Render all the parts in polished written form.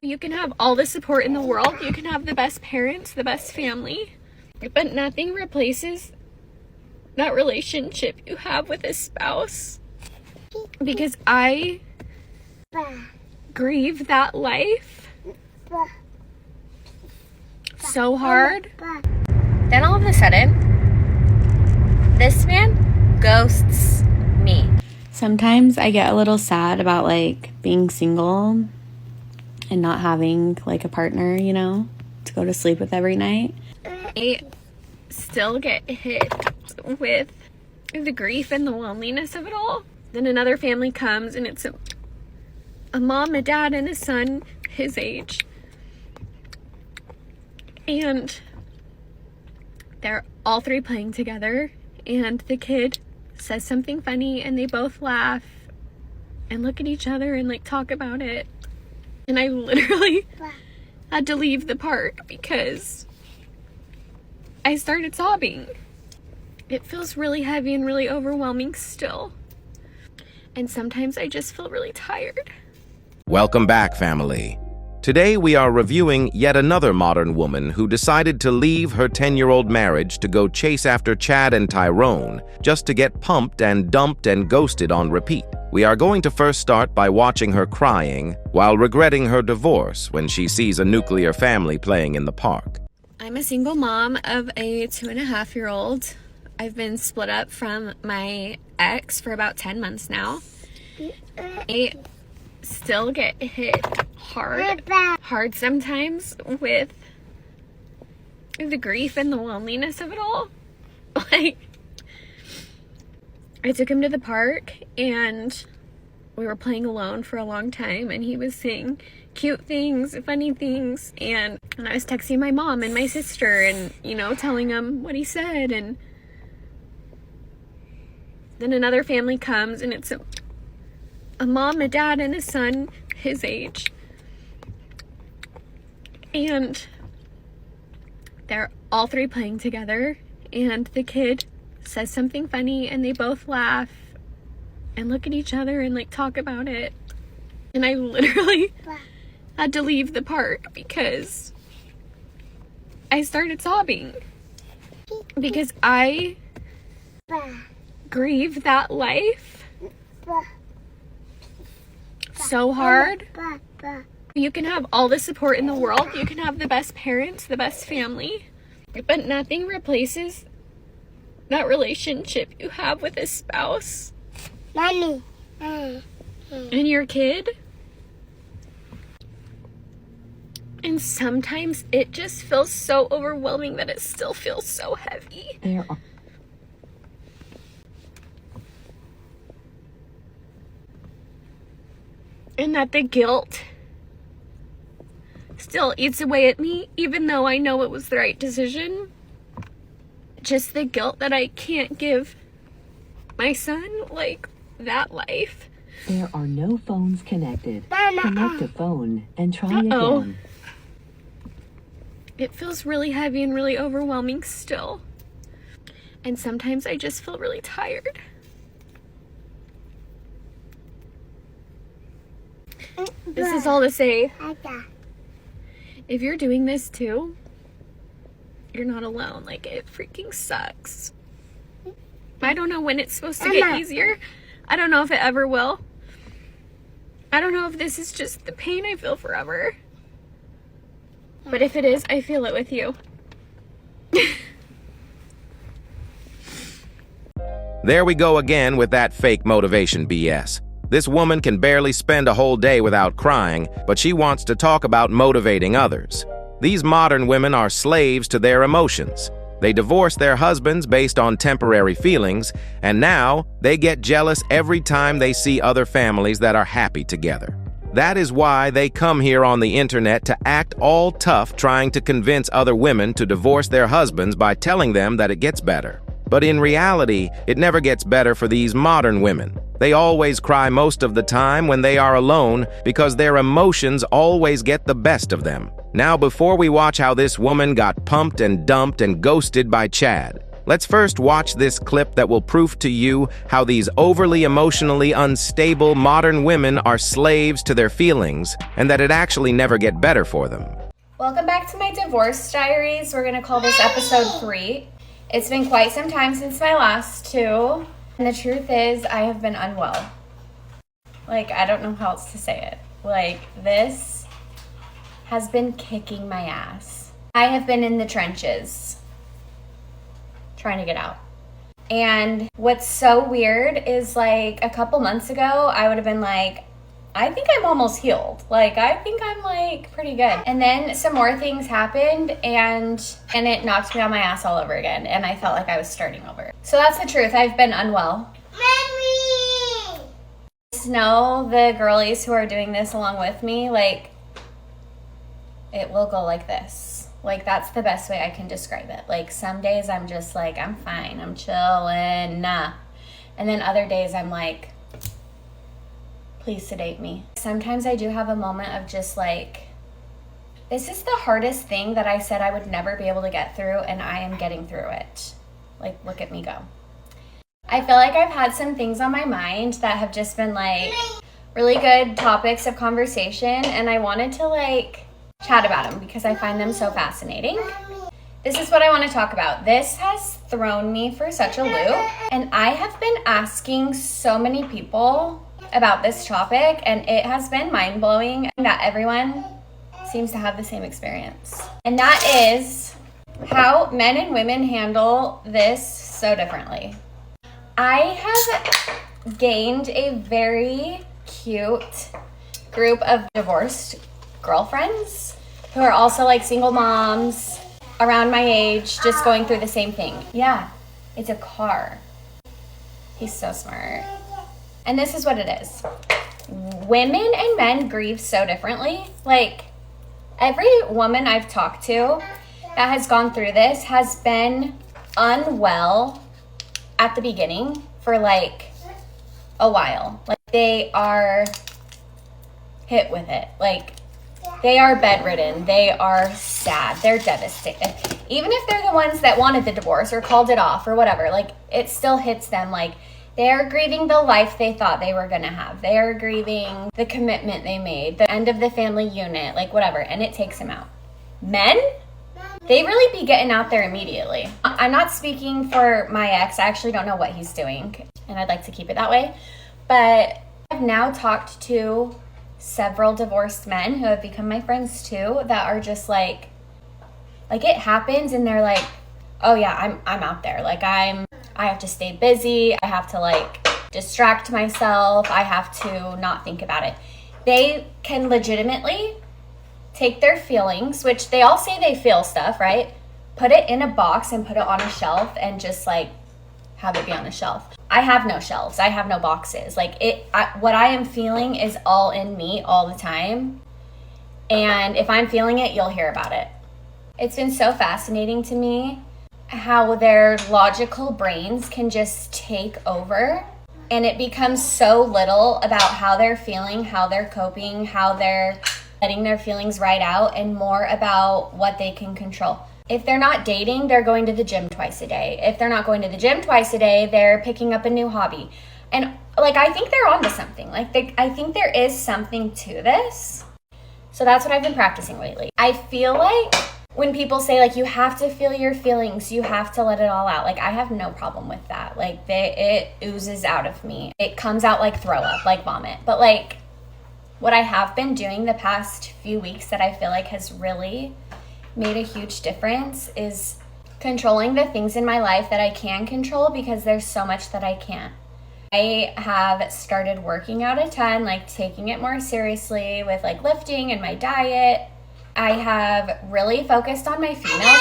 You can have all the support in the world. You can have the best parents, the best family, but nothing replaces that relationship you have with a spouse. Because I grieve that life so hard. Then all of a sudden, this man ghosts me. Sometimes I get a little sad about like being single and not having like a partner, you know, to go to sleep with every night. I still get hit with the grief and the loneliness of it all. Then another family comes and it's a mom, a dad, and a son his age. And they're all three playing together, and the kid says something funny and they both laugh and look at each other and like talk about it. And I literally had to leave the park because I started sobbing. It feels really heavy and really overwhelming still. And sometimes I just feel really tired. Welcome back, family. Today we are reviewing yet another modern woman who decided to leave her 10-year-old marriage to go chase after Chad and Tyrone just to get pumped and dumped and ghosted on repeat. We are going to first start by watching her crying while regretting her divorce when she sees a nuclear family playing in the park. I'm a single mom of a 2.5-year-old. I've been split up from my ex for about 10 months now. I still get hit hard sometimes with the grief and the loneliness of it all. Like, I took him to the park and we were playing alone for a long time, and he was saying cute things, funny things, and I was texting my mom and my sister and, you know, telling them what he said. And then another family comes and it's a mom, a dad, and a son his age. And they're all three playing together, and the kid says something funny and they both laugh and look at each other and like talk about it. And I literally had to leave the park because I started sobbing. Because I grieve that life so hard. You can have all the support in the world. You can have the best parents, the best family, but nothing replaces that relationship you have with a spouse. Mommy. And your kid. And sometimes it just feels so overwhelming that it still feels so heavy. And that the guilt still eats away at me, even though I know it was the right decision. Just the guilt that I can't give my son, like, that life. There are no phones connected. Connect a phone and try again. It feels really heavy and really overwhelming still. And sometimes I just feel really tired. This is all to say, if you're doing this too, you're not alone. Like, it freaking sucks. I don't know when it's supposed to get easier. I don't know if it ever will. I don't know if this is just the pain I feel forever. But if it is, I feel it with you. There we go again with that fake motivation BS. This woman can barely spend a whole day without crying, but she wants to talk about motivating others. These modern women are slaves to their emotions. They divorce their husbands based on temporary feelings, and now they get jealous every time they see other families that are happy together. That is why they come here on the internet to act all tough, trying to convince other women to divorce their husbands by telling them that it gets better. But in reality, it never gets better for these modern women. They always cry most of the time when they are alone because their emotions always get the best of them. Now, before we watch how this woman got pumped and dumped and ghosted by Chad, Let's first watch this clip that will prove to you how these overly emotionally unstable modern women are slaves to their feelings and that it actually never get better for them. Welcome back to my divorce diaries. We're gonna call this episode 3. It's been quite some time since my last 2, and the truth is I have been unwell. Like, I don't know how else to say it. Like, this has been kicking my ass. I have been in the trenches trying to get out. And what's so weird is, like, a couple months ago, I would have been like, I think I'm almost healed. Like, I think I'm, like, pretty good. And then some more things happened, and it knocked me on my ass all over again. And I felt like I was starting over. So that's the truth. I've been unwell. Mommy! Just know the girlies who are doing this along with me, like, it will go like this. Like, that's the best way I can describe it. Like, some days I'm just like, I'm fine. I'm chilling. Nah. And then other days I'm like, please sedate me. Sometimes I do have a moment of just like, this is the hardest thing that I said I would never be able to get through, and I am getting through it. Like, look at me go. I feel like I've had some things on my mind that have just been like really good topics of conversation, and I wanted to like chat about them because I find them so fascinating. This is what I want to talk about. This has thrown me for such a loop, and I have been asking so many people about this topic, and it has been mind-blowing that everyone seems to have the same experience. And that is how men and women handle this so differently. I have gained a very cute group of divorced girlfriends who are also like single moms around my age, just going through the same thing. Yeah, it's a car. He's so smart. And this is what it is. Women and men grieve so differently. Like, every woman I've talked to that has gone through this has been unwell at the beginning for like a while. Like, they are hit with it. Like, they are bedridden. They are sad. They're devastated. Even if they're the ones that wanted the divorce or called it off or whatever, like, it still hits them. Like, they are grieving the life they thought they were going to have. They are grieving the commitment they made, the end of the family unit, like whatever, and it takes them out. Men, they really be getting out there immediately. I'm not speaking for my ex. I actually don't know what he's doing, and I'd like to keep it that way. But I've now talked to several divorced men who have become my friends too that are just like it happens and they're like, oh yeah, I'm out there. Like, I have to stay busy. I have to like distract myself. I have to not think about it. They can legitimately take their feelings, which they all say they feel stuff, right? Put it in a box and put it on a shelf and just like have it be on a shelf. I have no shelves. I have no boxes. Like, what I am feeling is all in me all the time. And if I'm feeling it, you'll hear about it. It's been so fascinating to me how their logical brains can just take over, and it becomes so little about how they're feeling, how they're coping, how they're letting their feelings ride out, and more about what they can control. If they're not dating, they're going to the gym twice a day. If they're not going to the gym twice a day, they're picking up a new hobby. And like, I think they're onto something. Like, I think there is something to this. So that's what I've been practicing lately. I feel like when people say like, you have to feel your feelings, you have to let it all out. Like, I have no problem with that. Like, it oozes out of me. It comes out like throw up, like vomit. But like, what I have been doing the past few weeks that I feel like has really made a huge difference is controlling the things in my life that I can control, because there's so much that I can't. I have started working out a ton, like taking it more seriously with like lifting and my diet. I have really focused on my female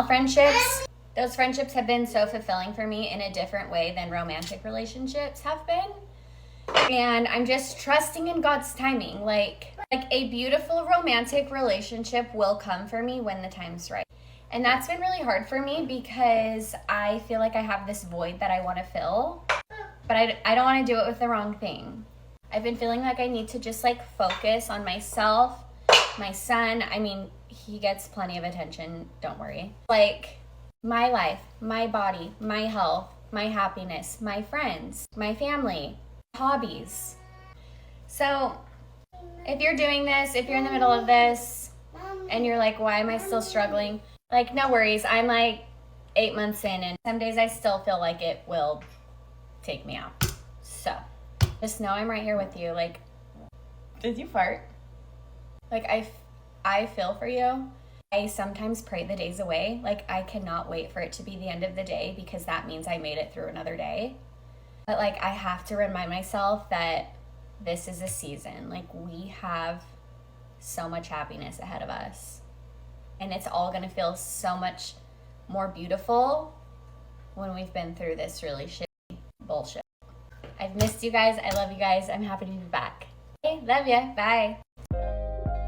friendships. Those friendships have been so fulfilling for me in a different way than romantic relationships have been. And I'm just trusting in God's timing. Like a beautiful romantic relationship will come for me when the time's right. And that's been really hard for me because I feel like I have this void that I want to fill, but I don't want to do it with the wrong thing. I've been feeling like I need to just like focus on myself, my son. I mean, he gets plenty of attention, don't worry. Like, My life, my body, my health, my happiness, my friends, my family, hobbies. So if you're doing this, if you're in the middle of this and you're like, why am I still struggling? Like, no worries. I'm like 8 months in, and some days I still feel like it will take me out. So just know I'm right here with you. Like, did you fart? Like, I feel for you. I sometimes pray the days away. Like, I cannot wait for it to be the end of the day, because that means I made it through another day. But like, I have to remind myself that this is a season. Like, we have so much happiness ahead of us, and it's all gonna feel so much more beautiful when we've been through this really shitty bullshit. I've missed you guys. I love you guys. I'm happy to be back. Okay, love ya. Bye.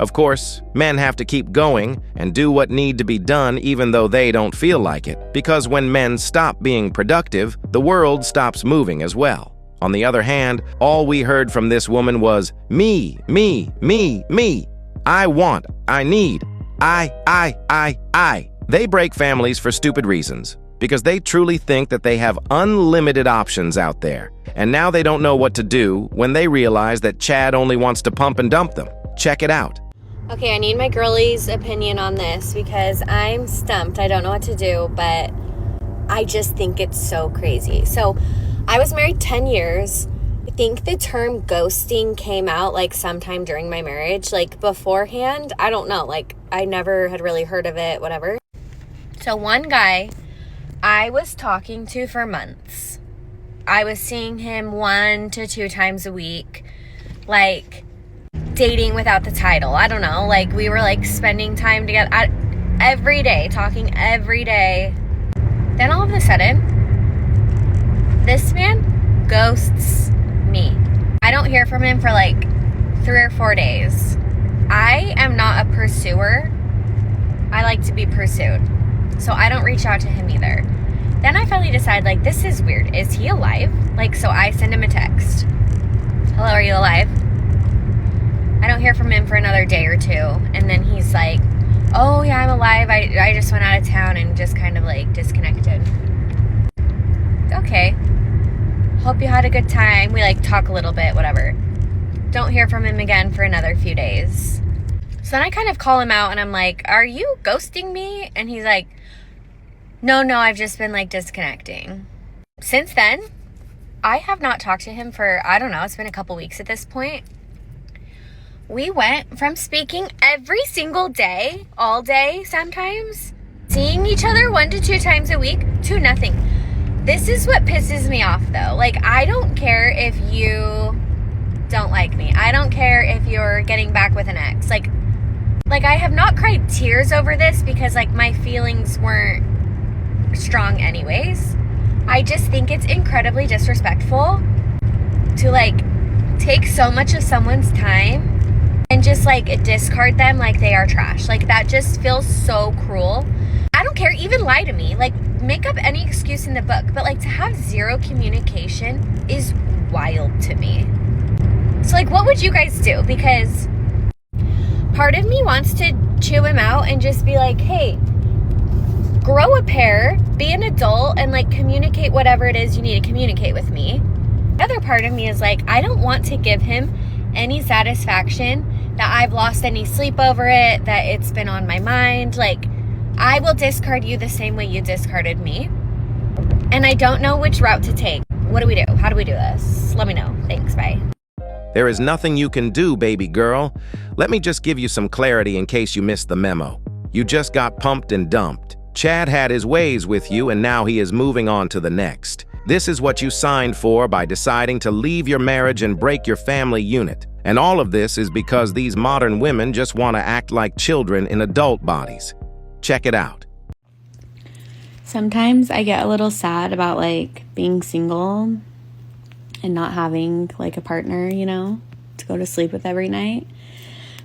Of course, men have to keep going and do what need to be done even though they don't feel like it, because when men stop being productive, the world stops moving as well. On the other hand, all we heard from this woman was, me, me, me, me. I want, I need, I. They break families for stupid reasons, because they truly think that they have unlimited options out there, and now they don't know what to do when they realize that Chad only wants to pump and dump them. Check it out. Okay, I need my girlie's opinion on this, because I'm stumped. I don't know what to do, but I just think it's so crazy. So I was married 10 years. I think the term ghosting came out like sometime during my marriage. Like, beforehand, I don't know. Like, I never had really heard of it, whatever. So one guy I was talking to for months. I was seeing him 1 to 2 times a week. Like, dating without the title. I don't know. Like, we were like spending time together every day, talking every day. Then all of a sudden, this man ghosts me. I don't hear from him for like 3 or 4 days. I am not a pursuer. I like to be pursued. So I don't reach out to him either. Then I finally decide, like, this is weird. Is he alive? Like, so I send him a text. Hello, are you alive? I don't hear from him for another day or 2. And then he's like, oh yeah, I'm alive. I just went out of town and just kind of like disconnected. Okay. Hope you had a good time. We like talk a little bit, whatever. Don't hear from him again for another few days. So then I kind of call him out and I'm like, are you ghosting me? And he's like, no, I've just been like disconnecting. Since then, I have not talked to him for, I don't know, it's been a couple weeks at this point. We went from speaking every single day, all day sometimes, seeing each other 1 to 2 times a week, to nothing. This is what pisses me off though. Like, I don't care if you don't like me. I don't care if you're getting back with an ex. Like I have not cried tears over this because like my feelings weren't strong anyways. I just think it's incredibly disrespectful to like take so much of someone's time and just like discard them like they are trash. Like, that just feels so cruel. I don't care, even lie to me, like make up any excuse in the book, but like to have zero communication is wild to me. So like, what would you guys do? Because part of me wants to chew him out and just be like, hey, grow a pair, be an adult, and like communicate whatever it is you need to communicate with me. The other part of me is like, I don't want to give him any satisfaction that I've lost any sleep over it, that it's been on my mind. Like, I will discard you the same way you discarded me. And I don't know which route to take. What do we do? How do we do this? Let me know. Thanks, bye. There is nothing you can do, baby girl. Let me just give you some clarity in case you missed the memo. You just got pumped and dumped. Chad had his ways with you, and now he is moving on to the next. This is what you signed for by deciding to leave your marriage and break your family unit. And all of this is because these modern women just want to act like children in adult bodies. Check it out. Sometimes I get a little sad about like being single and not having like a partner, you know, to go to sleep with every night.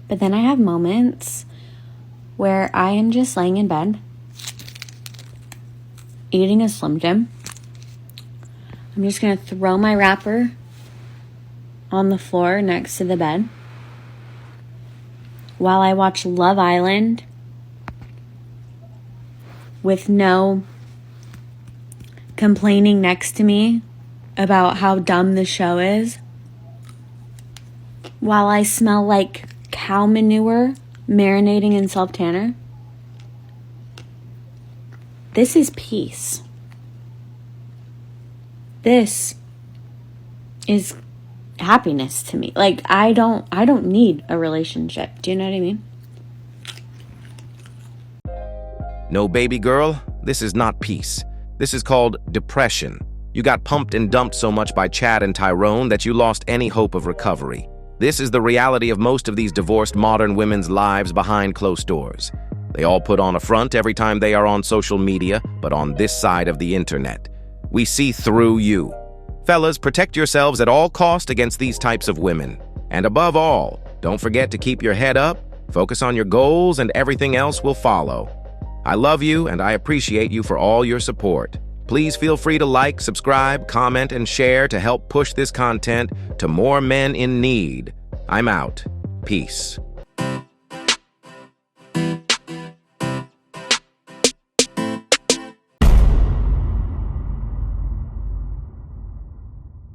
But then I have moments where I am just laying in bed, eating a Slim Jim. I'm just going to throw my wrapper on the floor next to the bed while I watch Love Island with no complaining next to me about how dumb the show is while I smell like cow manure marinating in self-tanner. This is peace. This is happiness to me. Like, I don't need a relationship. Do you know what I mean? No, baby girl, this is not peace. This is called depression. You got pumped and dumped so much by Chad and Tyrone that you lost any hope of recovery. This is the reality of most of these divorced modern women's lives behind closed doors. They all put on a front every time they are on social media, but on this side of the internet. We see through you. Fellas, protect yourselves at all cost against these types of women. And above all, don't forget to keep your head up, focus on your goals, and everything else will follow. I love you, and I appreciate you for all your support. Please feel free to like, subscribe, comment, and share to help push this content to more men in need. I'm out. Peace.